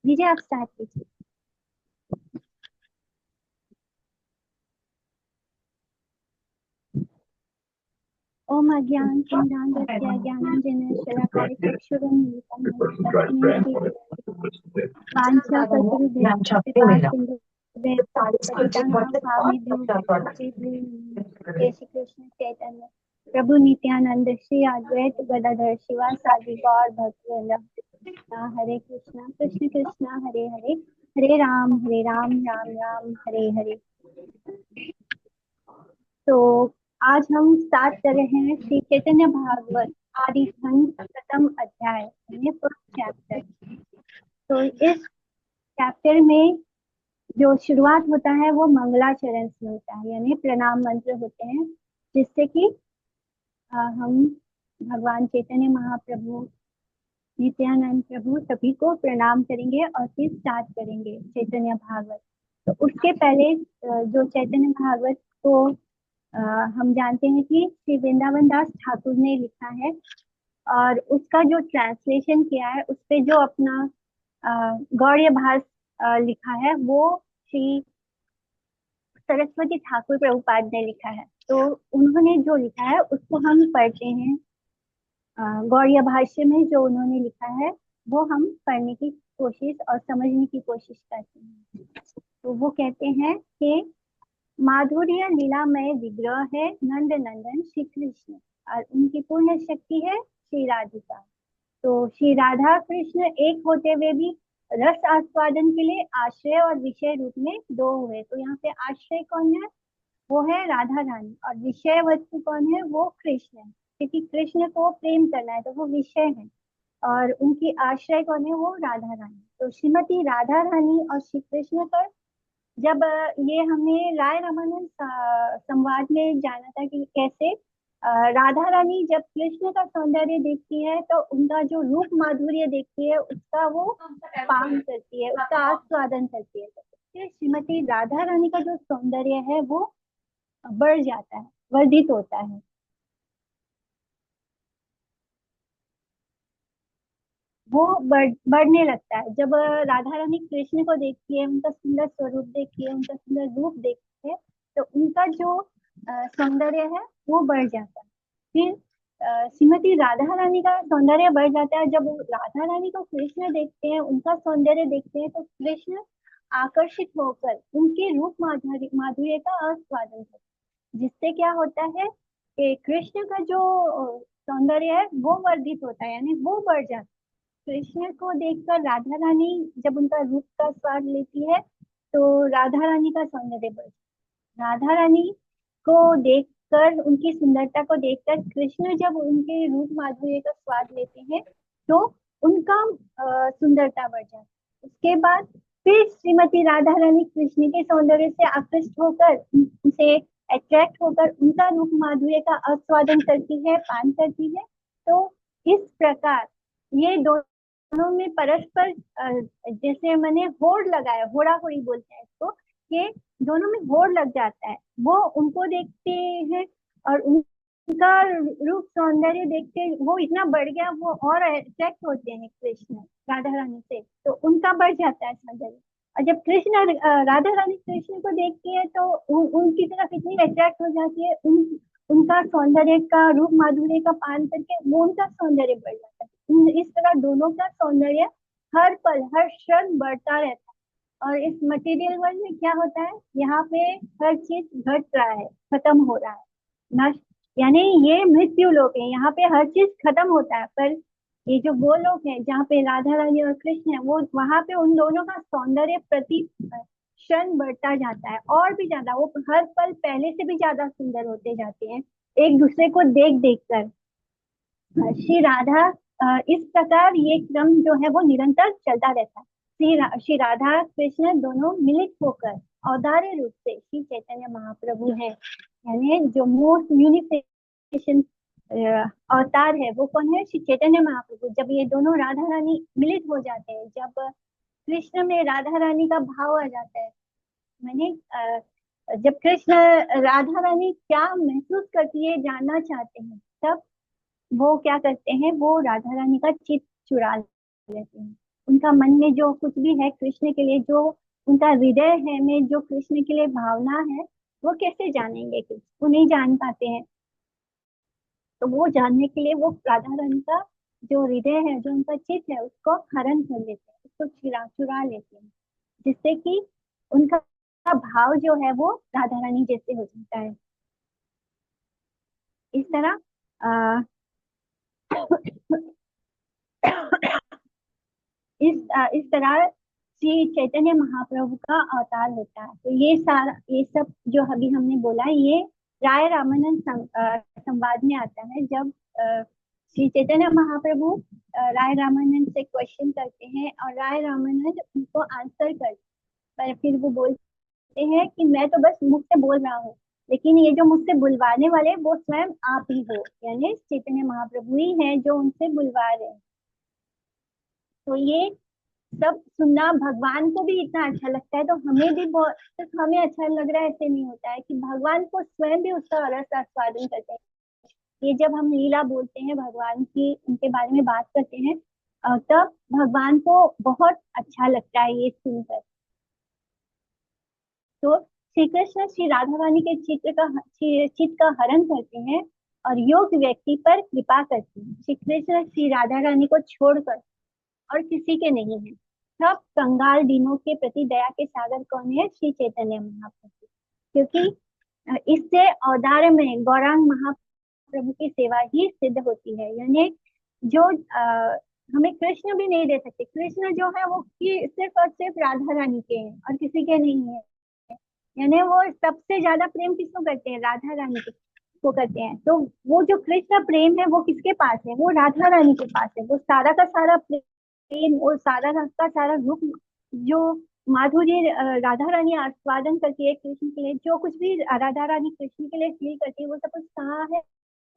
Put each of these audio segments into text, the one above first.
दीजिए, आप स्टार्ट कीजिए। ओम अज्ञानतिमिरान्धस्य ज्ञानाञ्जनशलाकया चक्षुरुन्मीलितं येन तस्मै श्रीगुरवे वाञ्छाकल्पतरुभ्यश्च कृपासिन्धुभ्यः पतितानां पावनेभ्यो वैष्णवेभ्यो नमः। जय श्री कृष्ण चैतन्य प्रभु नित्यानंद श्री अद्वैत गदाधर शिवासादि गौर भक्तवृंद। हरे कृष्णा कृष्ण कृष्णा हरे हरे, हरे राम राम राम हरे हरे। तो आज हम स्टार्ट कर रहे हैं श्री चैतन्य भागवत आदि खंड प्रथम अध्याय यानी फर्स्ट चैप्टर। तो इस चैप्टर में जो शुरुआत होता है वो मंगलाचरण से होता है, यानी प्रणाम मंत्र होते हैं, जिससे कि हम भगवान चैतन्य महाप्रभु, नित्यानंद प्रभु सभी को प्रणाम करेंगे और फिर स्टार्ट करेंगे चैतन्य भागवत। तो उसके पहले जो चैतन्य भागवत को अ, हम जानते हैं कि श्री वृंदावन दास ठाकुर ने लिखा है, और उसका जो ट्रांसलेशन किया है उस पे जो अपना गौड़ीय भाष लिखा है वो श्री सरस्वती ठाकुर प्रभुपाद ने लिखा है। तो उन्होंने जो लिखा है उसको हम पढ़ते हैं। गौड़ीय भाष्य में जो उन्होंने लिखा है वो हम पढ़ने की कोशिश और समझने की कोशिश करते हैं। तो वो कहते हैं कि माधुर्य लीलामय विग्रह है नंद नंदन श्री कृष्ण, और उनकी पूर्ण शक्ति है श्री राधिका। तो श्री राधा कृष्ण एक होते हुए भी रस आस्वादन के लिए आश्रय और विषय रूप में दो हुए। तो यहाँ पे आश्रय कौन है? वो है राधा रानी, और विषय वस्तु कौन है? वो कृष्ण है, क्योंकि कृष्ण को प्रेम करना है तो वो विषय है, और उनकी आश्रय कौन है? वो राधा रानी। तो श्रीमती राधा रानी और श्री कृष्ण का जब ये हमने राय रामानंद संवाद में जाना था कि कैसे राधा रानी जब कृष्ण का सौंदर्य देखती है तो उनका जो रूप माधुर्य देखती है उसका वो पान करती है, उसका आस्वादन करती है। तो इससे श्रीमती राधा रानी का जो सौंदर्य है वो बढ़ जाता है, वर्धित होता है। वो बढ़ने लगता है जब राधा रानी कृष्ण को देखती है, उनका सुंदर स्वरूप देखती है, उनका सुंदर रूप देखती है, तो उनका जो सौंदर्य है वो बढ़ जाता है। फिर श्रीमती राधा रानी का सौंदर्य बढ़ जाता है जब वो राधा रानी को कृष्ण देखते हैं, उनका सौंदर्य देखते हैं, तो कृष्ण आकर्षित होकर उनके रूप माधुर्य माधुर्य का आस्वादन करते हैं, जिससे क्या होता है कि कृष्ण का जो सौंदर्य है वो वर्धित होता है, यानी वो बढ़ जाता है। कृष्ण को देखकर राधा रानी जब उनका रूप का स्वाद लेती है तो राधा रानी का सौंदर्य बढ़ता है। राधा रानी को देखकर, उनकी सुंदरता को देखकर कृष्ण जब उनके रूप माधुर्य का स्वाद लेते हैं तो उनका सुंदरता बढ़ जाती है। उसके बाद फिर श्रीमती राधा रानी कृष्ण के सौंदर्य से आकृष्ट होकर, उनसे अट्रैक्ट होकर उनका रूप माधुर्य का आस्वादन करती है, पान करती है। तो इस प्रकार ये दोनों में परस्पर जैसे मैंने होड़ लगाया, होड़ा होड़ी बोलते हैं इसको, कि दोनों में होड़ लग जाता है। वो उनको देखते हैं और उनका रूप सौंदर्य देखते वो इतना बढ़ गया, वो और अट्रैक्ट होते हैं कृष्ण राधा रानी से, तो उनका बढ़ जाता है सौंदर्य। और जब कृष्ण राधा रानी कृष्ण को देखती है तो उनकी तरफ इतनी अट्रैक्ट हो जाती है, उनका सौंदर्य का रूप माधुर्य का पान करके वो उनका सौंदर्य बढ़ जाता है। इस तरह दोनों का सौंदर्य हर पल हर क्षण बढ़ता रहता है। और इस मटेरियल वर्ल्ड में क्या होता है, यहाँ पे हर चीज घट रहा है, खत्म हो रहा है, नष्ट, यानी ये मृत्यु लोक है, यहाँ पे हर चीज खत्म होता है। पर ये जो वो लोग हैं जहाँ पे राधा रानी और कृष्ण है, वो वहां पे उन दोनों का सौंदर्य प्रति क्षण बढ़ता जाता है, और भी ज्यादा, वो हर पल पहले से भी ज्यादा सुंदर होते जाते हैं एक दूसरे को देख देख कर। श्री राधा इस प्रकार ये क्रम जो है वो निरंतर चलता रहता है। श्री राधा कृष्ण दोनों मिलित होकर औदार्य रूप से श्री चैतन्य महाप्रभु है, यानी जो मोस्ट यूनिफिकेशन अवतार है वो कौन है? श्री चैतन्य महाप्रभु। जब ये दोनों राधा रानी मिलित हो जाते हैं, जब कृष्ण में राधा रानी का भाव आ जाता है, मैंने जब कृष्ण राधा रानी क्या महसूस करती है जानना चाहते हैं, तब वो क्या करते हैं, वो राधा रानी का चित चुरा लेते हैं। उनका मन में जो कुछ भी है कृष्ण के लिए, जो उनका हृदय है में जो कृष्ण के लिए भावना है, वो कैसे जानेंगे? कृष्ण वो नहीं जान पाते हैं। तो वो जानने के लिए वो राधा रानी का जो हृदय है, जो उनका चित्त है, उसको हरण कर लेते हैं, उसको चुरा चुरा लेते हैं, जिससे कि उनका भाव जो है वो राधा रानी जैसे हो जाता है। इस तरह आ, इस तरह श्री चैतन्य महाप्रभु का अवतार होता है। तो ये सारा, ये सब जो अभी हमने बोला, ये राय रामानंद संवाद में आता है। जब श्री चैतन्य महाप्रभु राय रामानंद से क्वेश्चन करते हैं और राय रामानंद उनको आंसर करते हैं, पर फिर वो बोलते हैं कि मैं तो बस मुख से बोल रहा हूँ, लेकिन ये जो मुझसे बुलवाने वाले वो स्वयं आप ही हो, यानी चैतन्य महाप्रभु ही हैं जो उनसे बुलवा रहे हैं। तो ये सब सुनना भगवान को भी इतना अच्छा लगता है, तो हमें भी बहुत, सिर्फ हमें अच्छा लग रहा है ऐसे नहीं होता है, कि भगवान को स्वयं भी उसका रस आस्वादन करते हैं। ये जब हम लीला बोलते हैं भगवान की, उनके बारे में बात करते हैं, तब भगवान को बहुत अच्छा लगता है ये सुनकर। तो श्री कृष्ण श्री राधा रानी के चित्त का हरण करते हैं और योग्य व्यक्ति पर कृपा करते हैं। श्री कृष्ण श्री राधा रानी को छोड़कर और किसी के नहीं है। सब कंगाल दीनों के प्रति दया के सागर कौन है? श्री चैतन्य महाप्रभु। क्योंकि इससे औदार्य में गौरांग महाप्रभु की सेवा ही सिद्ध होती है। यानी जो हमें कृष्ण भी नहीं दे सकते, कृष्ण जो है वो सिर्फ और सिर्फ राधा रानी के हैं और किसी के नहीं है। यानी वो सबसे ज्यादा प्रेम किसको करते हैं? राधा रानी को करते हैं। तो वो जो कृष्ण प्रेम है वो किसके पास है? वो राधा रानी के पास है। वो सारा का सारा प्रेम और सारा का सारा रूप, जो माधुर्य राधा रानी आस्वादन करती है कृष्ण के लिए, जो कुछ भी राधा रानी कृष्ण के लिए फील करती है, वो सब कुछ कहाँ है?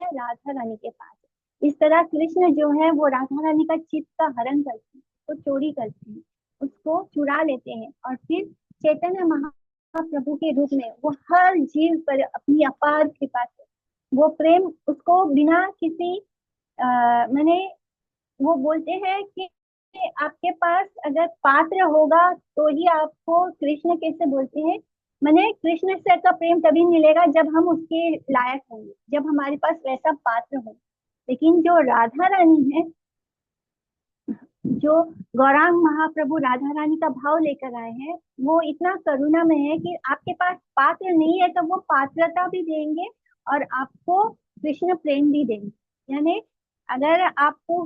राधा रानी के पास है। इस तरह कृष्ण जो है वो राधा रानी का चित्त का हरण करते हैं, तो चोरी करते हैं, उसको चुरा लेते हैं, और फिर चैतन्य महाप्रभु के रूप में वो हर जीव पर अपनी अपार कृपा से वो प्रेम उसको बिना किसी मैंने, वो बोलते हैं कि आपके पास अगर पात्र होगा तो ही आपको कृष्ण कैसे बोलते हैं, मैंने कृष्ण से का प्रेम तभी मिलेगा जब हम उसके लायक होंगे, जब हमारे पास वैसा पात्र हो। लेकिन जो राधा रानी है, जो गौरांग महाप्रभु राधा रानी का भाव लेकर आए हैं, वो इतना करुणामय है कि आपके पास पात्र नहीं है तो वो पात्रता भी देंगे और आपको कृष्ण प्रेम भी देंगे। यानी अगर आपको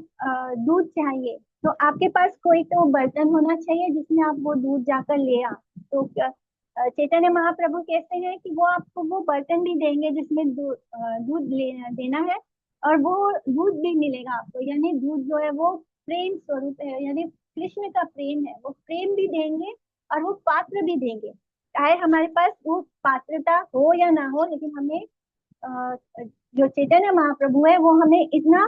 दूध चाहिए, तो आपके पास कोई तो बर्तन होना चाहिए जिसमें आप वो दूध जाकर ले आ। तो चैतन्य महाप्रभु कहते हैं कि वो आपको वो बर्तन भी देंगे जिसमें दूध देना है, और वो दूध भी मिलेगा आपको। यानी दूध जो है वो प्रेम स्वरूप है, यानी कृष्ण का प्रेम है, वो प्रेम भी देंगे और वो पात्र भी देंगे। चाहे हमारे पास वो पात्रता हो या ना हो, लेकिन हमें अ, जो चैतन्य महाप्रभु है वो हमें इतना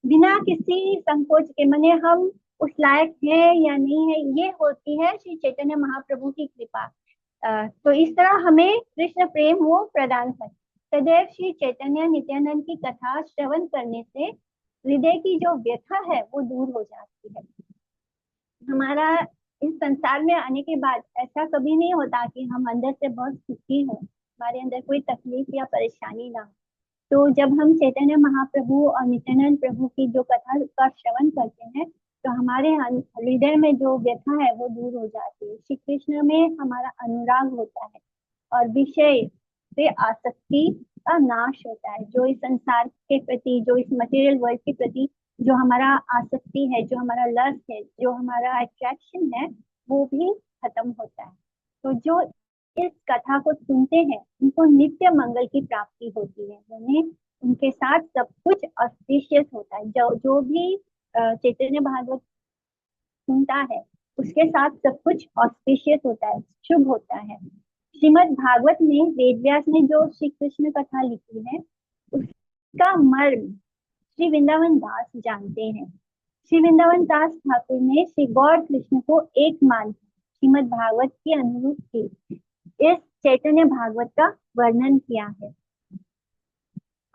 बिना किसी संकोच के, माने हम उस लायक है या नहीं है, ये होती है श्री चैतन्य महाप्रभु की कृपा। तो इस तरह हमें कृष्ण प्रेम वो प्रदान करते। सदैव श्री चैतन्य नित्यानंद की कथा श्रवण करने से हृदय की जो व्यथा है वो दूर हो जाती है। हमारा इस संसार में आने के बाद ऐसा कभी नहीं होता कि हम अंदर से बहुत सुखी हो, हमारे अंदर कोई तकलीफ या परेशानी ना हो। तो जब हम चैतन्य महाप्रभु और नित्यानंद प्रभु की जो कथा का श्रवण करते हैं, तो हमारे हृदय में जो व्यथा है वो दूर हो जाती है। श्री कृष्ण में हमारा अनुराग होता है और विषय से आसक्ति का नाश होता है। जो इस संसार के प्रति, जो इस मटेरियल वर्ल्ड के प्रति जो हमारा आसक्ति है, जो हमारा लस्ट है, जो हमारा अट्रैक्शन है, वो भी खत्म होता है। तो जो इस कथा को सुनते हैं उनको नित्य मंगल की प्राप्ति होती है। यानी उनके साथ सब कुछ ऑस्पिशियस होता है। जो जो भी चैतन्य भागवत सुनता है उसके साथ सब कुछ ऑस्पिशियस होता है, शुभ होता है। श्रीमद् भागवत में वेदव्यास ने जो श्री कृष्ण कथा लिखी है उसका मर्म श्री वृंदावन दास जानते हैं। श्री वृंदावन दास ठाकुर ने श्री गौर कृष्ण को एक मान श्रीमद् भागवत के अनुरूप की इस चैतन्य भागवत का वर्णन किया है।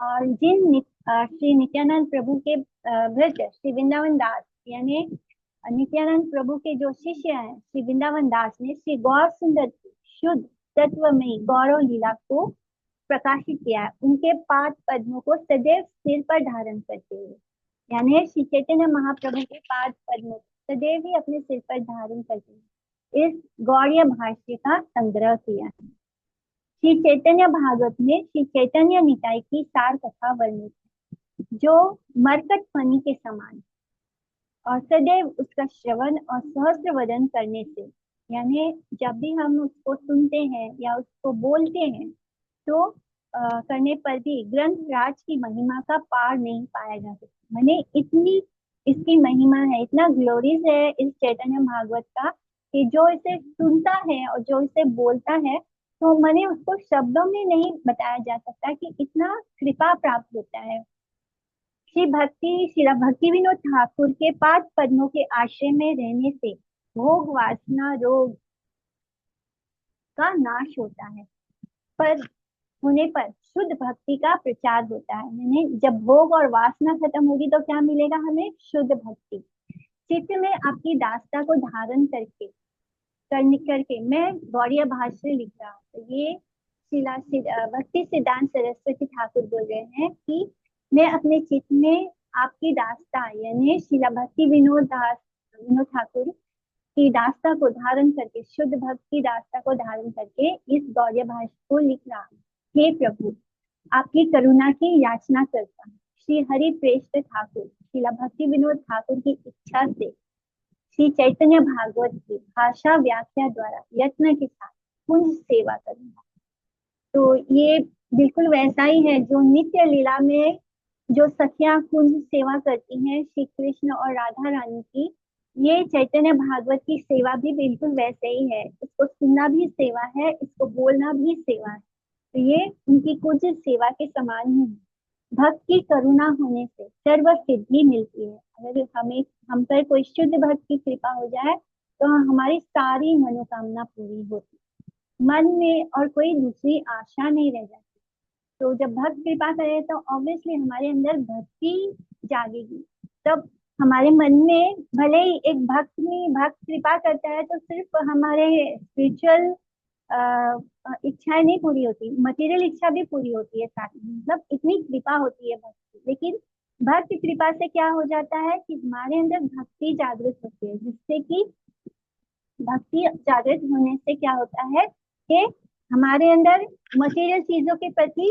और श्री नित्यानंद प्रभु के भृत्य श्री वृंदावन दास, यानी और नित्यानंद प्रभु के जो शिष्य हैं श्री वृंदावन दास ने श्री गौर सुंदर की शुद्ध तत्वमयी गौरव लीला को प्रकाशित किया है, उनके पाद पद्मों को सदैव सिर पर धारण करते हुए। यानी श्री चैतन्य महाप्रभु के पाद पद्मों को सदैव ही अपने सिर पर धारण करते हुए इस गौड़ीय भाष्य का संग्रह किया है। श्री चैतन्य भागवत में श्री चैतन्य निकाय की सार कथा वर्णित है, जो मरकट फनी के समान और सदैव उसका श्रवण और सहस्त्र वदन करने से, यानी जब भी हम उसको सुनते हैं या उसको बोलते हैं तो करने पर भी ग्रंथ राज की महिमा का पार नहीं पाया जा सकता। मैंने इतनी इसकी महिमा है, इतना ग्लोरीज है इस चैतन्य भागवत का कि जो इसे सुनता है और जो इसे बोलता है तो मैंने उसको शब्दों में नहीं बताया जा सकता कि इतना कृपा प्राप्त होता है। श्रीला भक्ति विनोद ठाकुर के पाद पद्मों के आश्रय में रहने से भोग वासना रोग का नाश होता है, पर होने पर शुद्ध भक्ति का प्रचार होता है। यानी जब भोग और वासना खत्म होगी तो क्या मिलेगा हमें? शुद्ध भक्ति। चित्त में आपकी दास्ता को धारण करके मैं गौड़ीय भाष्य लिख रहा हूँ। तो ये भक्ति सिद्धांत सरस्वती ठाकुर बोल रहे हैं कि मैं अपने चित्त में आपकी दास्ता यानी शिला भक्ति विनोद ठाकुर की दास्ता को धारण करके, शुद्ध भक्त की दास्ता को धारण करके इस गौड़ीय भाष्य को लिख रहा हूँ। हे प्रभु, आपकी करुणा की याचना करता हूँ। श्री हरि प्रेष्ठ ठाकुर शिला भक्ति विनोद ठाकुर की इच्छा से श्री चैतन्य भागवत की भाषा व्याख्या द्वारा यत्न के साथ कुंज सेवा करूंगा। तो ये बिल्कुल वैसा ही है जो नित्य लीला में जो सखियां कुंज सेवा करती हैं श्री कृष्ण और राधा रानी की, ये चैतन्य भागवत की सेवा भी बिल्कुल वैसे ही है। इसको सुनना भी सेवा है, इसको बोलना भी सेवा है। तो ये उनकी कुंज सेवा के समान ही है। भक्त की करुणा होने से सर्व सिद्धि मिलती है। अगर हम पर कोई शुद्ध भक्त की कृपा हो जाए तो हमारी सारी मनोकामना पूरी होती, मन में और कोई दूसरी आशा नहीं रह जाती। तो जब भक्त कृपा करे तो ऑब्वियसली हमारे अंदर भक्ति जागेगी। तब हमारे मन में भले ही एक भक्त कृपा करता है तो सिर्फ हमारे स्पिरिचुअल इच्छाएं नहीं पूरी होती, मटेरियल इच्छा भी पूरी होती है साथ में, मतलब इतनी कृपा होती है भक्ति। लेकिन भक्त कृपा से क्या हो जाता है कि हमारे अंदर भक्ति जागृत होती है, जिससे कि भक्ति जागृत होने से क्या होता है कि हमारे अंदर मटेरियल चीजों के प्रति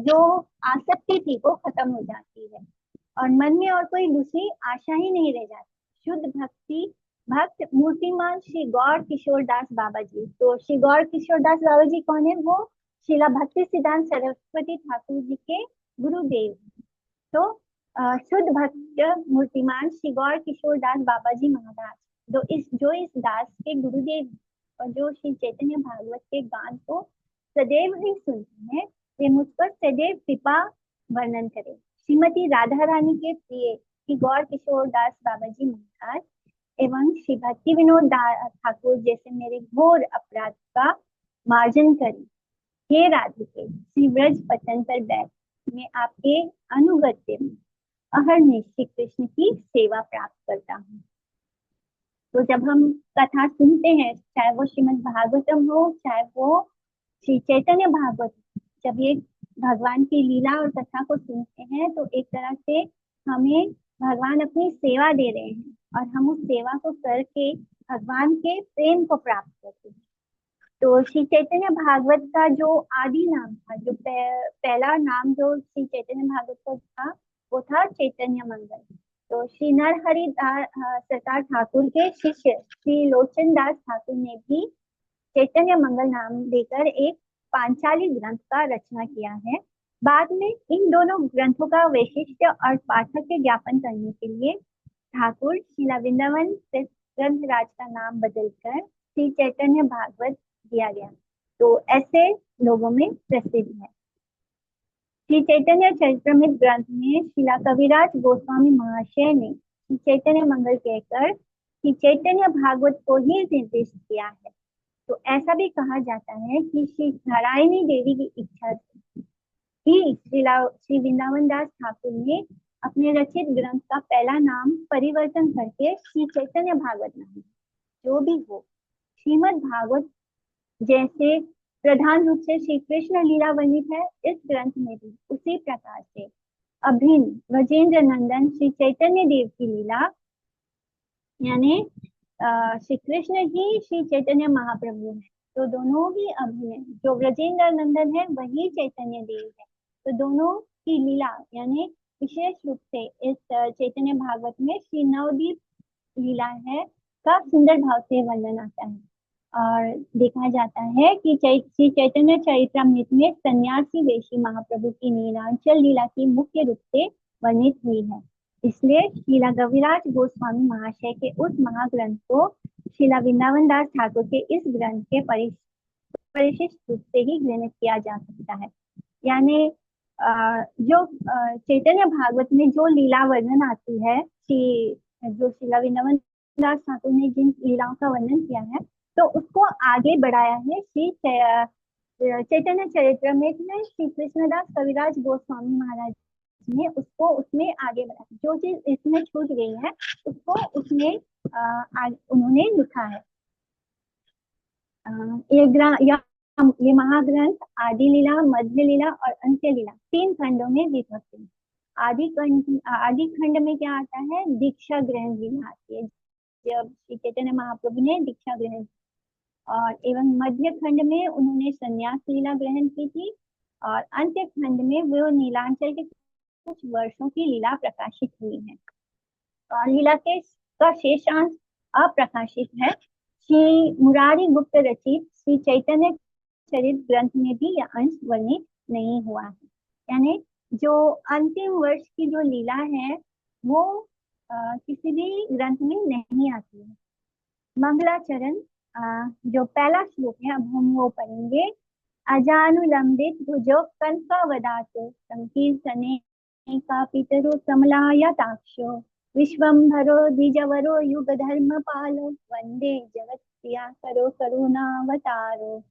जो आसक्ति थी वो खत्म हो जाती है और मन में और कोई दूसरी आशा ही नहीं रह जाती। शुद्ध भक्ति भक्त मूर्तिमान श्री गौर किशोर दास बाबा जी। तो श्री गौर किशोर दास बाबा जी कौन है? वो शिला भक्ति सिद्धांत सरस्वती ठाकुर जी के गुरुदेव। तो शुद्ध भक्त मूर्तिमान श्री गौर किशोर दास बाबा जी महाराज जो इस दास के गुरुदेव और जो श्री चैतन्य भागवत के गान को सदैव ही सुनते हैं, वे मुझ पर सदैव कृपा वर्णन करें। श्रीमती राधा रानी के प्रिय श्री गौर किशोर दास बाबा जी महाराज एवं श्री भक्ति विनोद ठाकुर जैसे मेरे घोर अपराध का मार्जन करें। हे राधिके, श्री ब्रज पतन पर बैठ मैं आपके अनुगत्य में अहरनिश श्री कृष्ण की सेवा प्राप्त करता हूँ। तो जब हम कथा सुनते हैं, चाहे वो श्रीमद् भागवतम हो चाहे वो श्री चैतन्य भागवत, जब ये भगवान की लीला और कथा को सुनते हैं तो एक तरह से हमें भगवान अपनी सेवा दे रहे हैं और हम उस सेवा को करके भगवान के प्रेम को प्राप्त करते हैं। तो श्री चैतन्य भागवत का जो आदि नाम था, जो पहला नाम जो श्री चैतन्य भागवत का था वो था चैतन्य मंगल। तो श्री नरहरि सरकार ठाकुर के शिष्य श्री लोचन दास ठाकुर ने भी चैतन्य मंगल नाम देकर एक पांचाली ग्रंथ का रचना किया है। बाद में इन दोनों ग्रंथों का वैशिष्ट्य और पाठक ज्ञापन करने के लिए ठाकुर शिला वृंदावन ग्रंथराज का नाम बदलकर श्री चैतन्य भागवत दिया गया। तो ऐसे लोगों में प्रसिद्ध है। श्री चैतन्य चरितमृत ग्रंथ में शिला कविराज गोस्वामी महाशय ने श्री चैतन्य मंगल कहकर श्री चैतन्य भागवत को ही निर्दिष्ट किया है। तो ऐसा भी कहा जाता है कि श्री नारायणी देवी की इच्छा से ही श्री वृंदावन दास ठाकुर ने अपने रचित ग्रंथ का पहला नाम परिवर्तन करके श्री चैतन्य भागवत नाम। जो भी हो, श्रीमद् भागवत जैसे प्रधान रूप से श्री कृष्ण लीला वर्णित है, इस ग्रंथ में भी उसी प्रकार से अभिन्न ब्रजेंद्र नंदन श्री चैतन्य देव की लीला, यानी श्री कृष्ण ही श्री चैतन्य महाप्रभु है, तो दोनों ही अभिन्न है। जो ब्रजेंद्र नंदन है वही चैतन्य देव है, तो दोनों की लीला यानी विशेष रूप से इस चैतन्य भागवत में श्री नवदीप लीला है का सुंदर भाव से वर्णन आता है। और देखा जाता है कि श्री चैतन्य चरितमृत में सन्यासी वेशी महाप्रभु की नीलांचल लीला की मुख्य रूप से वर्णित हुई है। इसलिए श्रीला कविराज गोस्वामी महाशय के उस महाग्रंथ को श्रीला वृंदावन दास ठाकुर के इस ग्रंथ के परिशिष्ट रूप से ही ग्रहण किया जा सकता है। यानी जो चैतन्य भागवत में जो लीला वर्णन आती है, जो श्रीला वृंदावन दास ठाकुर ने जिन लीलाओं का वर्णन किया है, तो उसको आगे बढ़ाया है श्री चैतन्य चरितमृत में श्री कृष्णदास कविराज गोस्वामी महाराज ने उसको उसमें आगे बढ़ाया। जो चीज इसमें छूट गई है उसको उसमें उन्होंने लिखा है। ये महाग्रंथ आदि लीला, मध्य लीला और अंत्य लीला 3 खंडों में विभक्त है। आदि खंड में क्या आता है? दीक्षा ग्रहण लीला आती है, जब श्री चैतन्य महाप्रभु ने दीक्षा ग्रहण, और एवं मध्य खंड में उन्होंने संन्यास लीला ग्रहण की थी, और अंत्य खंड में वो नीलांचल के कुछ वर्षों की लीला प्रकाशित हुई है। और लीला के का शेषांश अप्रकाशित है। श्री मुरारी गुप्त रचित श्री चैतन्य चरित ग्रंथ में भी यह अंश वर्णित नहीं हुआ है। यानी जो अंतिम वर्ष की जो लीला है वो किसी भी ग्रंथ में नहीं आती है। मंगलाचरण जो पहला श्लोक है, अब हम वो पढ़ेंगे। अजानुलंबित भुजो कनकावदातो संकीर्तने का पितरो कमलायताक्षो विश्वंभरो द्विजवरो युगधर्म पालो वंदे जगत प्रिया करो करुणावतारो।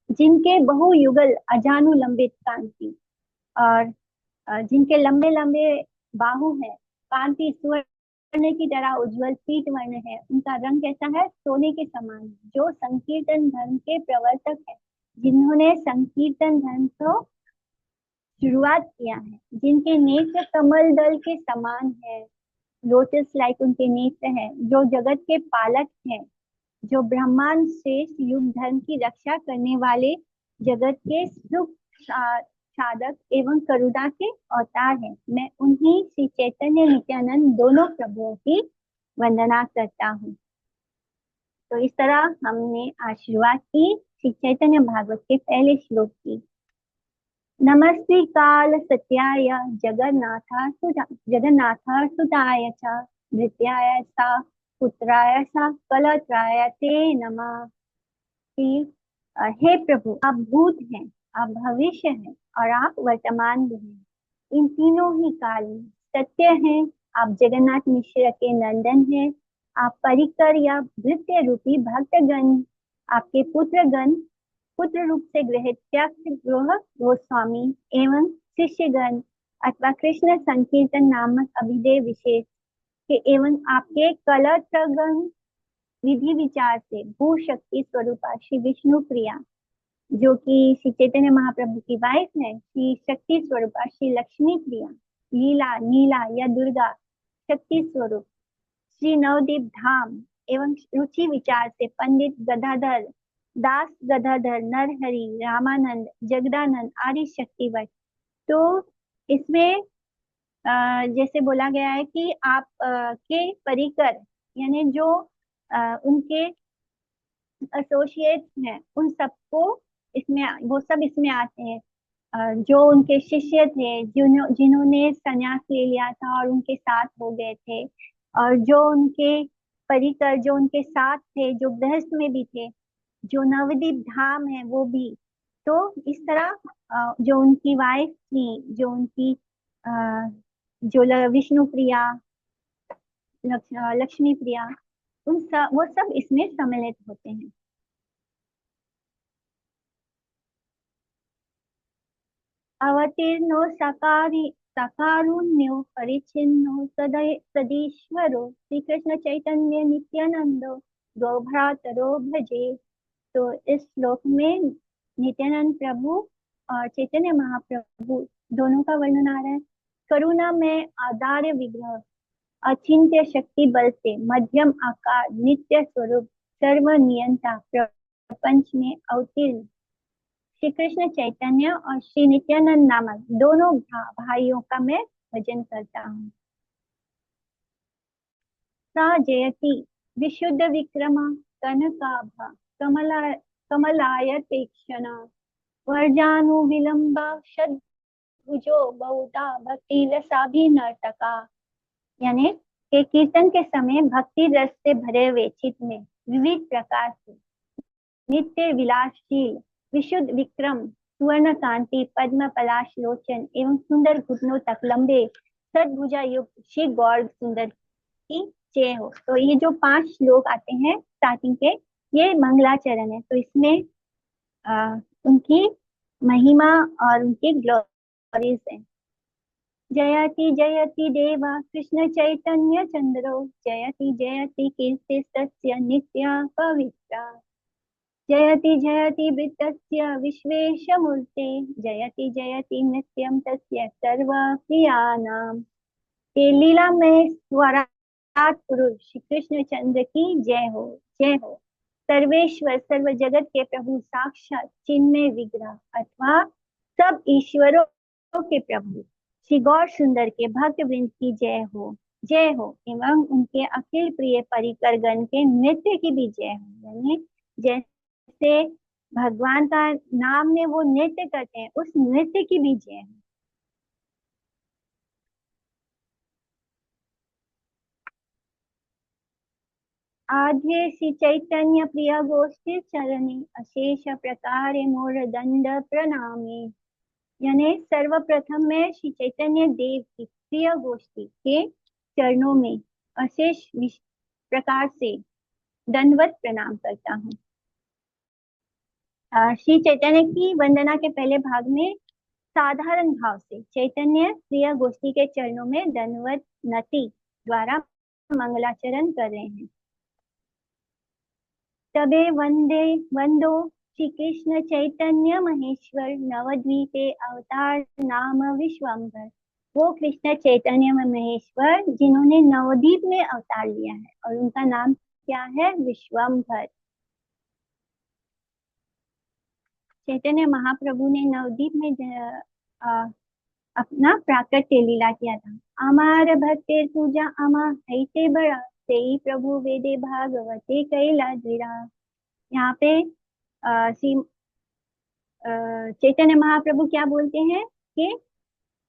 जिनके बहुयुगल अजानुलंबित कांति, और जिनके लंबे लंबे बाहु है, कांति स्वर्ण की तरह उज्जवल पीठ वर्ण है, उनका रंग कैसा है? सोने के समान। जो संकीर्तन धर्म के प्रवर्तक है, जिन्होंने संकीर्तन धर्म को शुरुआत किया है, जिनके नेत्र कमल दल के समान है, लोटस लाइक उनके नेत्र है, जो जगत के पालक हैं, जो ब्रह्मांड श्रेष्ठ युग धर्म की रक्षा करने वाले जगत के सुख साधक एवं करुणा के अवतार हैं। मैं उन्हीं श्री चैतन्य नित्यानंद दोनों प्रभुओं की वंदना करता हूँ। तो इस तरह हमने आज शुरुआत की श्री चैतन्य भागवत के पहले श्लोक की। नमस्ते काल सत्याय जगन्नाथ सुताय च नृत्याय सा पुत्राय सा कलत्राय ते नमः। हे प्रभु, आप भूत हैं, आप भविष्य हैं और आप वर्तमान भी हैं। इन तीनों ही काल में सत्य हैं। आप जगन्नाथ मिश्र के नंदन हैं। आप परिकर या भृत्य रूपी भक्तगण, आपके पुत्र रूप से ग्रहित त्यक्त ग्रह गोस्वामी एवं शिष्यगण अथवा कृष्ण संकीर्तन नामक अभिधेय विशेष के एवं आपके कलत्रगण विधि विचार से भू शक्ति स्वरूपा श्री विष्णु प्रिया, जो कि श्री चैतन्य महाप्रभु की वाइफ है, श्री शक्ति स्वरूपा श्री लक्ष्मी प्रिया, लीला नीला या दुर्गा शक्ति स्वरूप श्री नवदीप धाम एवं रुचि विचार से पंडित गदाधर दास, गदाधर नरहरि, रामानंद, जगदानंद आदि शक्तिवत। तो इसमें जैसे बोला गया है कि आप के परिकर यानी जो उनके एसोसिएट्स हैं, उन सबको इसमें, वो सब इसमें आते हैं। जो उनके शिष्य थे, जिन्होंने संन्यास ले लिया था और उनके साथ हो गए थे, और जो उनके परिकर जो उनके साथ थे, जो गृहस्थ में भी थे, जो नवदीप धाम है वो भी। तो इस तरह जो उनकी वाइफ थी, जो उनकी जो विष्णु प्रिया, लक्ष्मी प्रिया, वो सब इसमें सम्मिलित होते हैं। अवतीर्णो सकारुण्यो परिच्छिन्नो सदीश्वरो श्री कृष्ण चैतन्य नित्यानंदो गो भ्रातरो भजे। तो इस श्लोक में नित्यानंद प्रभु और चैतन्य महाप्रभु दोनों का वर्णन आ रहा है। करुणा में आधार्य विग्रह, अचिंत्य शक्ति बल से, मध्यम आकार, नित्य स्वरूप, सर्व नियंता, प्रपंच में अवतीर्ण श्री कृष्ण चैतन्य और श्री नित्यानंद नामक दोनों भाइयों का मैं भजन करता हूँ। सा जयति विशुद्ध विक्रम कनकाभ कमला कमलायतेक्षण वर्जानुविलंब षड्भुजो बहुधा भक्ति रसाभिनर्तका। यानी के कीर्तन के समय भक्ति रस से भरे हुए चित्त में विविध प्रकार से नित्य विलासशील विशुद्ध विक्रम सुवर्ण कांति पद्म पलाश लोचन एवं सुंदर घुटनों तक लंबे सदभुजा युक्त श्री गौर सुंदर की जय हो। तो ये जो 5 श्लोक आते हैं स्टार्टिंग के, ये मंगलाचरण है। तो इसमें उनकी महिमा और उनकी ग्लोरीज है। जयति जयति देवा कृष्ण चैतन्य चंद्रो जयति जयति कीर्ति तस्य नित्या पवित्रा जयति जयति वृत्तस्य विश्वेशमूर्ते जयति जयति नित्यं तस्य सर्वप्रियाणाम्। ये लीला में स्वराट पुरुष श्री कृष्ण चंद्र की जय हो, जय हो। सर्वेश्वर सर्व जगत के प्रभु साक्षात चिन्मय विग्रह अथवा सब ईश्वरों के प्रभु श्री गौर सुंदर के भक्त वृंद की जय हो, जय हो। एवं उनके अखिल प्रिय परिकर गण के नृत्य की भी जय हो। यानी जैसे भगवान का नाम में वो नृत्य करते हैं, उस नृत्य की भी जय हो। आद्य श्री चैतन्य प्रिय गोष्ठी चरणी अशेष प्रकार मोर दंड प्रणामी। यानी सर्वप्रथम मैं श्री चैतन्य देव की प्रिय गोष्ठी के चरणों में अशेष प्रकार से दंडवत प्रणाम करता हूँ। श्री चैतन्य की वंदना के पहले भाग में साधारण भाव से चैतन्य प्रिय गोष्ठी के चरणों में दंडवत नति द्वारा मंगलाचरण कर रहे हैं। तबे वंदे वंदो श्री कृष्ण चैतन्य महेश्वर नवद्वीपे अवतार नाम विश्वम्भर। वो कृष्ण चैतन्य महेश्वर जिन्होंने नवद्वीप में अवतार लिया है और उनका नाम क्या है? विश्वम्भर। चैतन्य महाप्रभु ने नवद्वीप में अपना प्राकट्य लीला किया था। अमार भक्तेर पूजा अमा हैते बड़ा तेई प्रभु वेदे भागवते कैलाद्विरा। यहाँ पे श्री चैतन्य महाप्रभु क्या बोलते हैं कि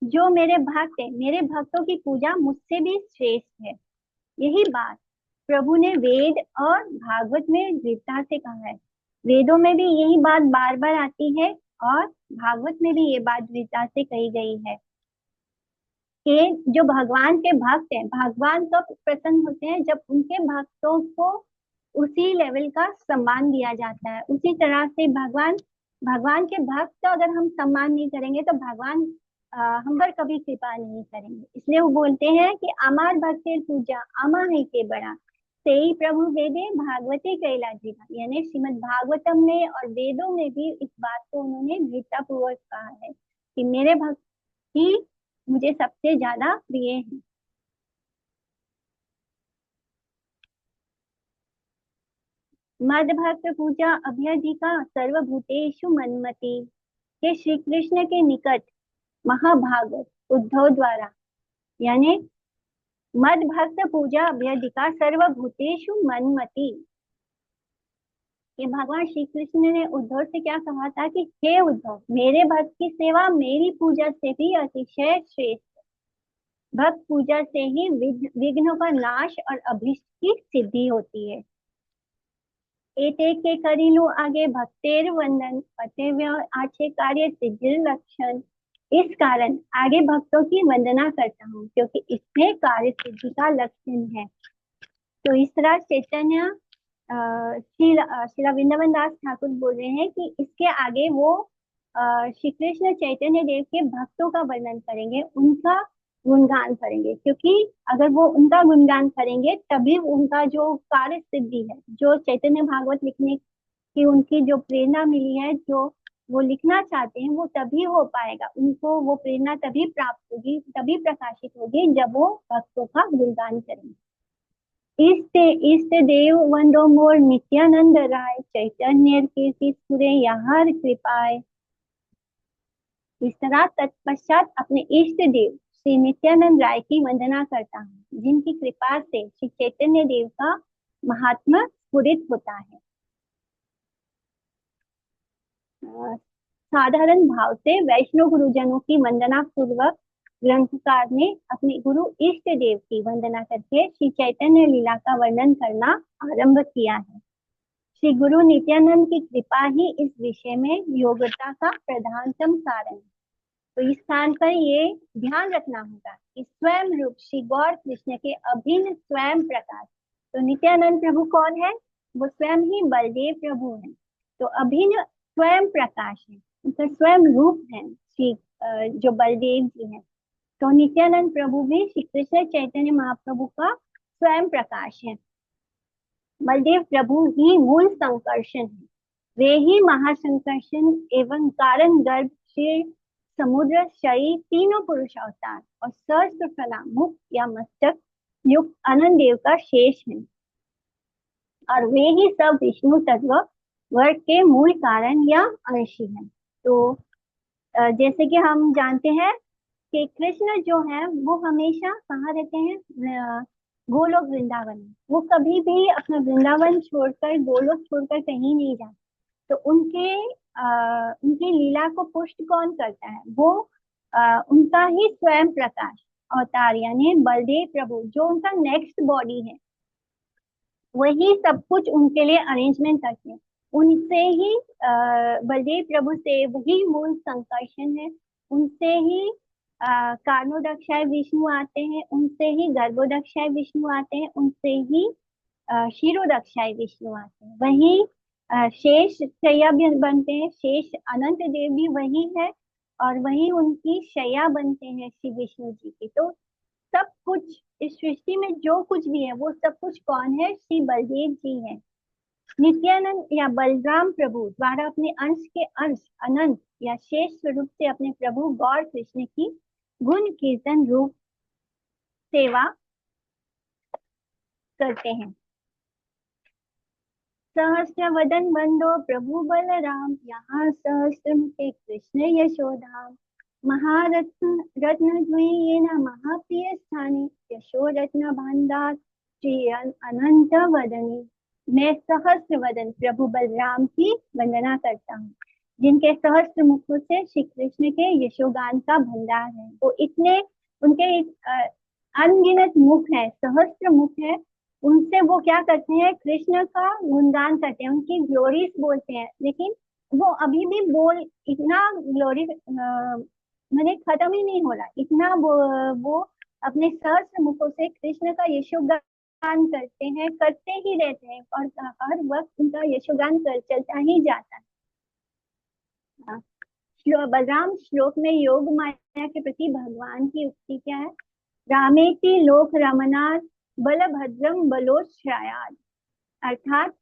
जो मेरे भक्त है, मेरे भक्तों की पूजा मुझसे भी श्रेष्ठ है। यही बात प्रभु ने वेद और भागवत में दृढ़ता से कहा है। वेदों में भी यही बात बार बार आती है और भागवत में भी ये बात दृढ़ता से कही गई है कि जो भगवान के भक्त हैं, भगवान कब प्रसन्न होते हैं? जब उनके भक्तों को उसी लेवल का सम्मान दिया जाता है। उसी तरह से भगवान के भक्त का अगर हम सम्मान नहीं करेंगे तो भगवान हम पर कभी कृपा नहीं करेंगे। इसलिए वो बोलते हैं कि अमार भक्तेर पूजा अमा है के बड़ा सेई प्रभु वेदे भागवते कैलाद्विरा। यानी श्रीमद् भागवतम में और वेदों में भी इस बात को उन्होंने दृढ़ता पूर्वक कहा है कि मेरे भक्त ही मुझे सबसे ज्यादा प्रिय है। मद भक्त पूजा अभ्यधिका सर्वभूतेषु मन्मति के श्री कृष्ण के निकट महाभागवत उद्धव द्वारा, यानी मद भक्त पूजा अभ्यधिका सर्वभूतेषु मन्मति। ये भगवान श्री कृष्ण ने उद्धव से क्या कहा था कि हे उद्धव, मेरे भक्त की सेवा मेरी पूजा से भी अतिशय श्रेष्ठ। भक्त पूजा से ही विघ्नों का नाश और अभीष्ट की सिद्धि होती है। एते के करीलू आगे भक्तेर वंदन पतेव्य आचे कार्य सिद्धिर लक्षण। इस कारण आगे भक्तों की वंदना करता हूँ क्योंकि इसमें कार्य सिद्धि का लक्षण है। तो इस तरह चैतन्य श्रीला वृंदावन दास ठाकुर बोल रहे हैं कि इसके आगे वो श्री कृष्ण चैतन्य देव के भक्तों का वर्णन करेंगे, उनका गुणगान करेंगे, क्योंकि अगर वो उनका गुणगान करेंगे तभी उनका जो कार्य सिद्धि है, जो चैतन्य भागवत लिखने की उनकी जो प्रेरणा मिली है, जो वो लिखना चाहते हैं, वो तभी हो पाएगा। उनको वो प्रेरणा तभी प्राप्त होगी, तभी प्रकाशित होगी जब वो भक्तों का गुणगान करेंगे। इष्ट इष्ट देव वंदो मोर नित्यानंद राय, चैतन्य कीर्ति सुरे यहाँ कृपाए। इस तरह तत्पश्चात अपने इष्ट देव श्री नित्यानंद राय की वंदना करता हूँ, जिनकी कृपा से श्री चैतन्य देव का महात्मा स्फुरित होता है। साधारण भाव से वैष्णव गुरुजनों की वंदना पूर्वक ग्रंथकार ने अपने गुरु इष्ट देव की वंदना करके श्री चैतन्य लीला का वर्णन करना आरंभ किया है। श्री गुरु नित्यानंद की कृपा ही इस विषय में योग्यता का प्रधानतम कारण है। तो इस स्थान पर ये ध्यान रखना होगा कि स्वयं रूप श्री गौर कृष्ण के अभिन्न स्वयं प्रकाश। तो नित्यानंद प्रभु कौन है? वो स्वयं ही बलदेव प्रभु हैं। तो अभिन्न स्वयं प्रकाश है, उनका स्वयं रूप है श्री जो बलदेव जी हैं। तो नित्यानंद प्रभु भी श्री कृष्ण चैतन्य महाप्रभु का स्वयं प्रकाश है। बलदेव प्रभु ही मूल संकर्षण है, वे ही महासंकर्षण एवं कारण गर्भ श्री समुद्र शयी तीनों पुरुष अवतार और सहस्त्र फला मुख या मस्तक युक्त अनंत देव का शेष है, और वे ही सब विष्णु तत्व वर्ग के मूल कारण या अंश है। तो जैसे कि हम जानते हैं कि कृष्ण जो है वो हमेशा कहाँ रहते हैं? गोलोक वृंदावन में। वो कभी भी अपना वृंदावन छोड़कर, गोलोक छोड़कर कहीं नहीं जाते। तो उनकी लीला को पुष्ट कौन करता है? वो उनका ही स्वयं प्रकाश अवतार यानी बलदेव प्रभु, जो उनका नेक्स्ट बॉडी है, वही सब कुछ उनके लिए अरेंजमेंट करते हैं। उनसे ही बलदेव प्रभु से वही मूल संकर्षण है, उनसे ही कारणोदक्षाय विष्णु आते हैं, उनसे ही गर्भोदक्षाय विष्णु आते हैं, उनसे ही क्षीरोदक्षाय विष्णु आते हैं। वही शेष शैया भी बनते हैं, शेष अनंत देव भी वही है, और वही उनकी शैया बनते हैं श्री विष्णु जी की। तो सब कुछ इस सृष्टि में जो कुछ भी है वो सब कुछ कौन है? श्री बलदेव जी है। नित्यानंद या बलराम प्रभु द्वारा अपने अंश के अंश अनंत या शेष स्वरूप से अपने प्रभु गौर कृष्ण की गुण कीर्तन रूप सेवा करते हैं। सहस्त्र वदन बंदो प्रभु बलराम, यहाँ सहस्त्र मुखे कृष्ण यशोधाम। महारत्न रत्न द्वीयेन महाप्रिय स्थाने, यशो रत्न भांडार श्री अनंत वदनी। मैं सहस्त्र वदन प्रभु बलराम की वंदना करता हूँ, जिनके सहस्त्र मुखों से श्री कृष्ण के यशोगान का भंडार है। वो इतने उनके अनगिनत मुख है, सहस्त्र मुख है, उनसे वो क्या करते हैं? कृष्ण का गुणगान करते हैं, उनकी ग्लोरीज बोलते हैं। लेकिन वो अभी भी बोल इतना ग्लोरी मैंने खत्म ही नहीं हो रहा, इतना वो अपने सहस्त्र मुखों से कृष्ण का यशोगान करते हैं, करते ही रहते हैं, और हर वक्त उनका यशोगान चलता ही जाता है। बलराम श्लोक में योग माया के प्रति भगवान की उक्ति क्या है? रामेति लोक रमनाथ बलभद्रम बलोच्छ्रायाद, अर्थात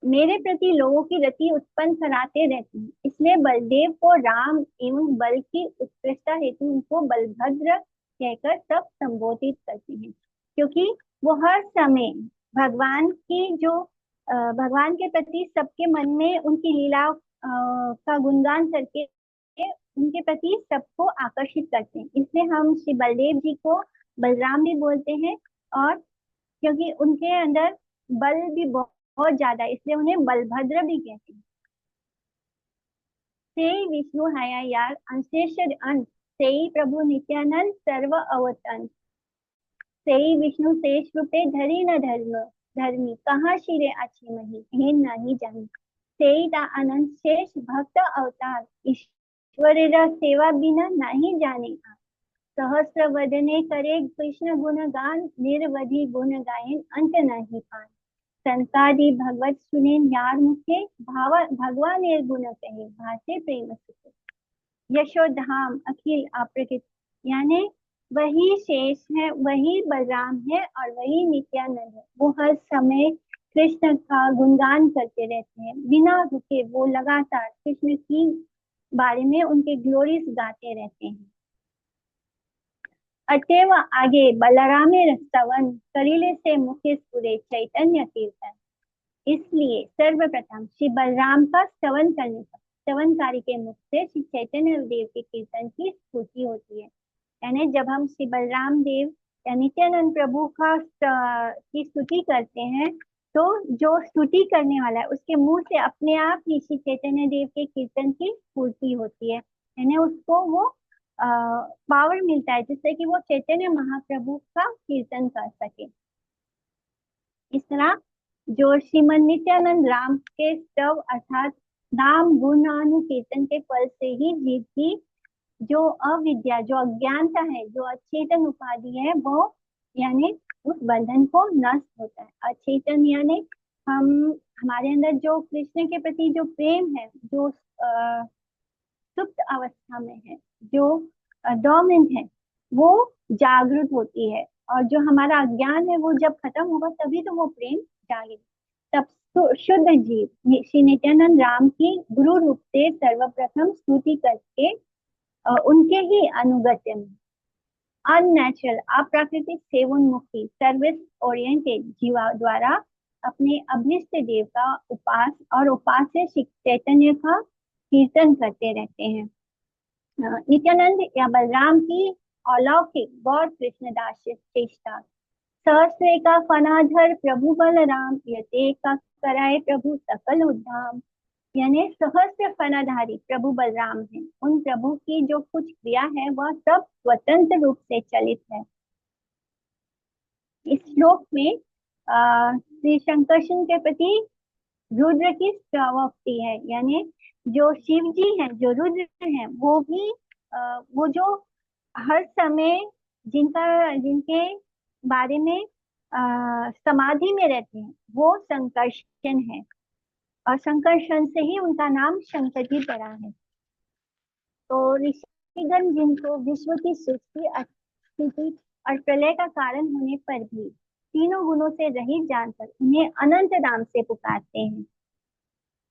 मेरे प्रति लोगों की रति उत्पन्न कराते रहते हैं, इसलिए बलदेव को राम एवं बल की उत्कृष्टता हेतु उनको बलभद्र कहकर सब संबोधित करते हैं, क्योंकि वो हर समय भगवान की जो भगवान के प्रति सबके मन में उनकी लीला का गुणगान करके उनके प्रति सबको आकर्षित करते हैं। इसलिए हम श्री बलदेव जी को बलराम भी बोलते हैं, और क्योंकि उनके अंदर बल भी बहुत ज्यादा है, इसलिए उन्हें बलभद्र भी कहते हैं। से विष्णु हया यार अंशेश्वर अंश, से प्रभु नित्यानंद सर्व अवतन, से विष्णु शेष रूपे धरी न धर्म धर्मी, कहाँ शिरे अच्छी मही हेन नहीं जानी। से अनंत शेष भक्त अवतार, ईश्वर सेवा बिना नहीं जाने। सहस्त्र वदने करे कृष्ण गुण गान, निर्वधि गुण गायन अंत नहीं पान। संतादि भगवत सुने न्यार मुखे भावा भगवान निर्गुण कहे भाषे प्रेम सुखे यशोधाम अखिल अप्रकृत। यानी वही शेष है, वही बलराम है और वही नित्यानंद है। वो हर समय कृष्ण का गुणगान करते रहते हैं बिना रुके। वो लगातार कृष्ण की बारे में उनके ग्लोरीज गाते रहते हैं। अतएव आगे बलरामे स्तवन करिले से मुखे स्फुरे चैतन्य कीर्तन। इसलिए सर्वप्रथम श्री बलराम का स्तवन करने पर स्तवनकारी के मुख से श्री चैतन्य देव के कीर्तन की स्फूर्ति होती है। यानी जब हम श्री बलराम देव या नित्यानंद प्रभु का की स्तुति करते हैं तो जो स्तुति करने वाला है उसके मुंह से अपने आप ही श्री चैतन्य देव के कीर्तन की स्फूर्ति होती है। यानी उसको वो पावर मिलता है जिससे कि वो चैतन्य महाप्रभु का कीर्तन कर सके। इस तरह जो श्रीमद नित्यानंद राम के स्तव अर्थात नाम गुणानुकीर्तन के फल से ही जीव की जो अविद्या, जो अज्ञानता है, जो अचेतन उपाधि है, वो यानी उस बंधन को नष्ट होता है। अचेतन यानी हम हमारे अंदर जो कृष्ण के प्रति जो प्रेम है, जो सुप्त अवस्था में है, जो डोमेंट है, वो जागृत होती है। और जो हमारा अज्ञान है वो जब खत्म होगा तभी तो वो प्रेम जागेगा। तब शुद्ध जीव श्री नित्यानंद राम की गुरु रूप से सर्वप्रथम स्तुति करके उनके ही अनुगत्य में अननेचुरल अप्राकृतिक सेवोन्मुखी सर्विस ओरिएंटेड जीवा द्वारा अपने अभीष्ट देव का उपास और उपास्य चैतन्य का कीर्तन करते रहते हैं। नित्यानंद या बलराम की अलौकिक गौर कृष्णदास चेष्टा सहस्रे का फनाधर प्रभु बलराम यते का कराए प्रभु सकल उद्धाम। यानी सहस्त्र फनाधारी प्रभु बलराम है। उन प्रभु की जो कुछ क्रिया है वह सब स्वतंत्र रूप से चलित है। इस श्लोक में श्री शंकरशन के प्रति रुद्र की स्तवोक्ति है। यानी जो शिव जी हैं, जो रुद्र हैं, वो भी वो जो हर समय जिनके बारे में समाधि में रहते हैं वो संकर्षण है और संकर्षण से ही उनका नाम शंकर जी पड़ा है। तो ऋषिगण जिनको विश्व की सृष्टि स्थिति और प्रलय का कारण होने पर भी तीनों गुणों से रहित जानकर उन्हें अनंत नाम से पुकारते हैं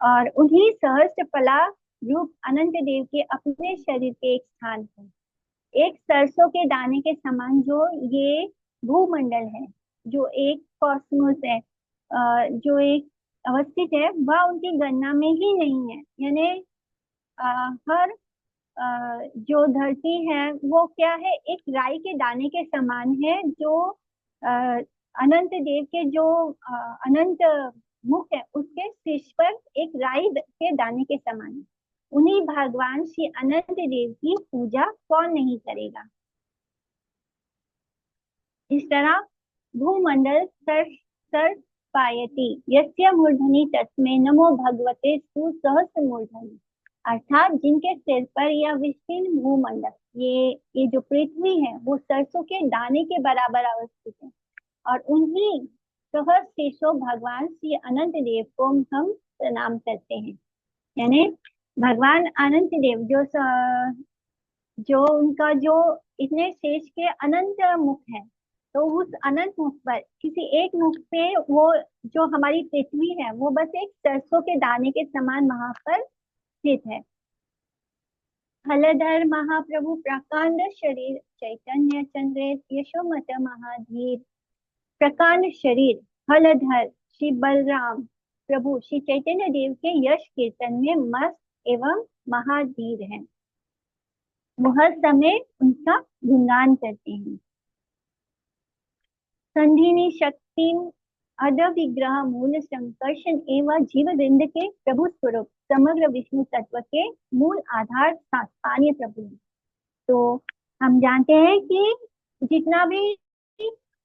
और उन्हीं सहस्त्र फला रूप अनंत देव के अपने शरीर के एक स्थान पर एक सरसों के दाने के समान जो ये भूमंडल है, जो एक कॉस्मोस है, जो एक अवस्थित है, वह उनकी गणना में ही नहीं है। यानी हर जो धरती है वो क्या है, एक राई के दाने के समान है जो अनंत देव के जो अनंत मुख है उसके शीर्ष पर एक राई के दाने के समान है। उन्हीं भगवान श्री अनंत देव की पूजा कौन नहीं करेगा। इस तरह भूमंडल सर सर पायति यस्य मूर्धनि तस्मै नमो भगवते सुसहस्र मूर्धनि। अर्थात जिनके सिर पर यह विस्तीर्ण भूमंडल ये जो पृथ्वी है वो सरसों के दाने के बराबर अवस्थित है और उन्हीं सहस्र भगवान श्री अनंत देव को हम प्रणाम करते हैं। यानी भगवान अनंत देव जो उनका जो इतने शेष के अनंत मुख है, तो उस अनंत मुख पर किसी एक मुख पे वो जो हमारी पृथ्वी है वो बस एक सरसों के दाने के समान वहां पर स्थित है। हलधर महाप्रभु प्रकांड शरीर चैतन्य चंद्र यशोमत महाधीर। प्रकांड शरीर हलधर श्री बलराम प्रभु श्री चैतन्य देव के यश कीर्तन में मस्त एवं महाधीर है। वो हर समय उनका गुणगान करते हैं। संधिनी शक्ति अद विग्रह मूल संकर्षण एवं जीव वृंद के प्रभु स्वरूप समग्र विष्णु तत्व के मूल आधार स्थानीय प्रभु है। तो हम जानते हैं कि जितना भी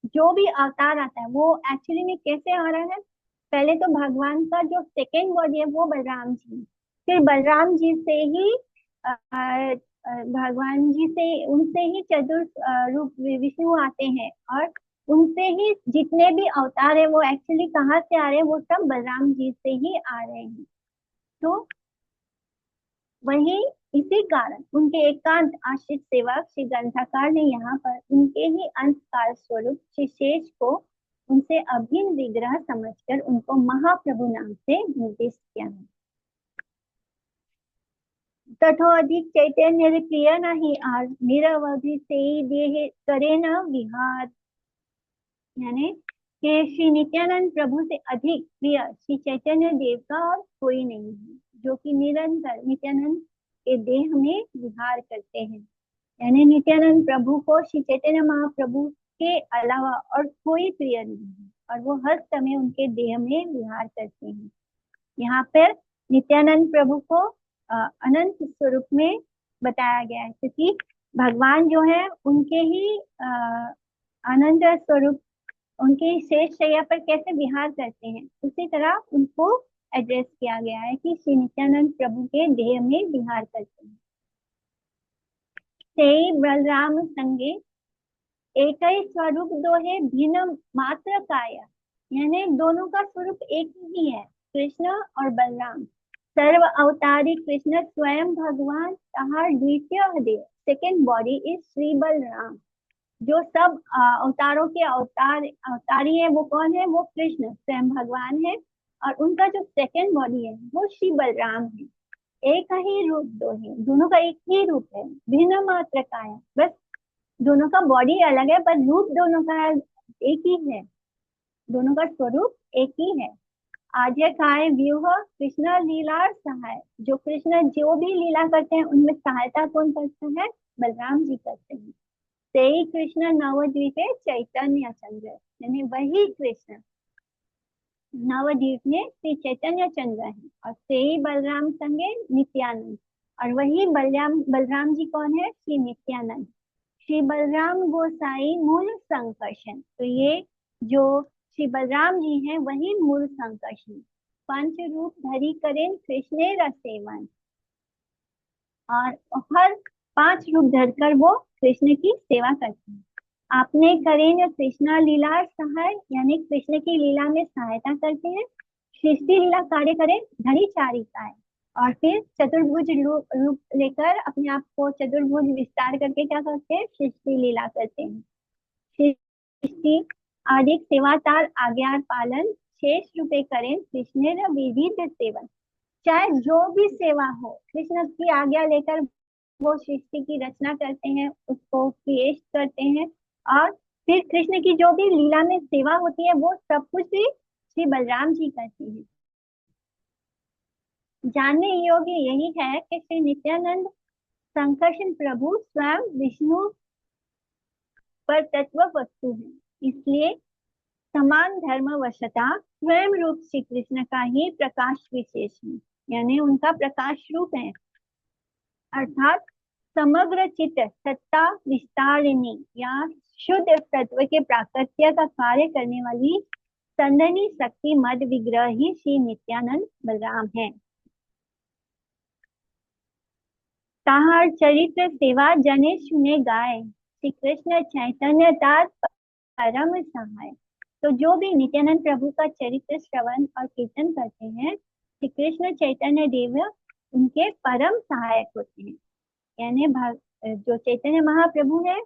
जो भी अवतार आता है वो एक्चुअली में कैसे आ रहा है। पहले तो भगवान का जो सेकेंड बॉडी है वो बलराम जी, फिर बलराम जी से ही भगवान जी से उनसे ही चतुर रूप विष्णु आते हैं और उनसे ही जितने भी अवतार है वो एक्चुअली कहाँ से आ रहे हैं, वो सब बलराम जी से ही आ रहे हैं। तो वही इसी कारण उनके एकांत आश्रित सेवक श्री ग्रंथकार ने यहाँ पर उनके ही अंत काल स्वरूप श्री शेष को उनसे अभिन्न विग्रह समझकर उनको महाप्रभु नाम से निर्दिष्ट किया है। तथो अधिक चैतन्य प्रिय नहीं आर निरवधि से देह करे न विहार, यानी कि श्री नित्यानंद प्रभु से अधिक प्रिय श्री चैतन्य देव का और कोई नहीं है, जो कि निरंतर नित्यानंद के देह में विहार करते हैं। यानी नित्यानंद प्रभु को श्री चैतन्य महाप्रभु के अलावा और कोई प्रिय नहीं है, और वो हर समय उनके देह में विहार करते हैं। यहाँ पर नित्यानंद प्रभु को अनंत स्वरूप में बताया गया है, क्योंकि भगवान जो है उनके ही अनंत स्वरूप, उनके शेष शैया पर कैसे विहार करते हैं, उसी तरह उनको एड्रेस किया गया है कि श्री नित्यानंद प्रभु के देह में विहार करते हैं। से बलराम संगे एक ही स्वरूप दो है भिन्न मात्र काया, यानी दोनों का स्वरूप एक ही है, कृष्ण और बलराम। सर्व अवतारी कृष्ण स्वयं भगवान तहार द्वितीय देह, second body is Shri Balram. जो सब अवतारों के अवतारी है वो कौन है, वो कृष्ण स्वयं भगवान है, और उनका जो सेकेंड बॉडी है वो श्री बलराम है। एक ही रूप दो है, दोनों का एक ही रूप है, भिन्न मात्र का है, बस दोनों का बॉडी अलग है पर रूप दोनों का एक ही है, दोनों का स्वरूप एक ही है। आद्य काय व्यूह कृष्ण लीला सहाय, जो कृष्ण जो भी लीला करते हैं उनमें सहायता कौन करता है, बलराम जी करते हैं। से ही कृष्ण नवद्वीपे चैतन्य चंद्र, यानी वही कृष्ण नवद्वीप में श्री चैतन्य चंद्र है, और से ही बलराम संगे नित्यानंद, और वही बलराम जी कौन है, श्री नित्यानंद। श्री बलराम गोसाई मूल संकर्षण, तो ये जो श्री बलराम जी हैं वही मूल संकर्षण। पंच रूप धरी करें कृष्ण रसेवन, और हर 5 रूप धरकर वो कृष्ण की सेवा करते हैं। आपने करें कृष्णा लीला सहाय, यानी कृष्ण की लीला में सहायता करते हैं। सृष्टि लीला कार्य करें धरी चारिता है, और फिर चतुर्भुज रूप लेकर अपने आप को चतुर्भुज विस्तार करके क्या करते हैं, सृष्टि लीला करते हैं। सृष्टि आदि सेवातार आज्ञा पालन शेष रूपे करें कृष्ण विविध सेवन, चाहे जो भी सेवा हो कृष्ण की आज्ञा लेकर वो सृष्टि की रचना करते हैं, उसको क्रिएट करते हैं, और फिर कृष्ण की जो भी लीला में सेवा होती है वो सब कुछ भी श्री बलराम जी करते हैं। जानने योग्य यही है कि श्री नित्यानंद संकर्षण प्रभु स्वयं विष्णु पर तत्व वस्तु है, इसलिए समान धर्म वशता स्वयं रूप श्री कृष्ण का ही प्रकाश विशेष है, यानी उनका प्रकाश रूप है, अर्थात समग्र चित्त सत्ता विस्तारिणी या शुद्ध तत्व के प्राकट्य का कार्य करने वाली संदनी शक्ति मद विग्रह ही श्री नित्यानंद बलराम है। ताहार चरित्र सेवा जने सुने गाय, श्री कृष्ण चैतन्य तार परम सहाय। तो जो भी नित्यानंद प्रभु का चरित्र श्रवण और कीर्तन करते हैं, श्री कृष्ण चैतन्य देव उनके परम सहायक होते हैं। यानी जो चैतन्य महाप्रभु है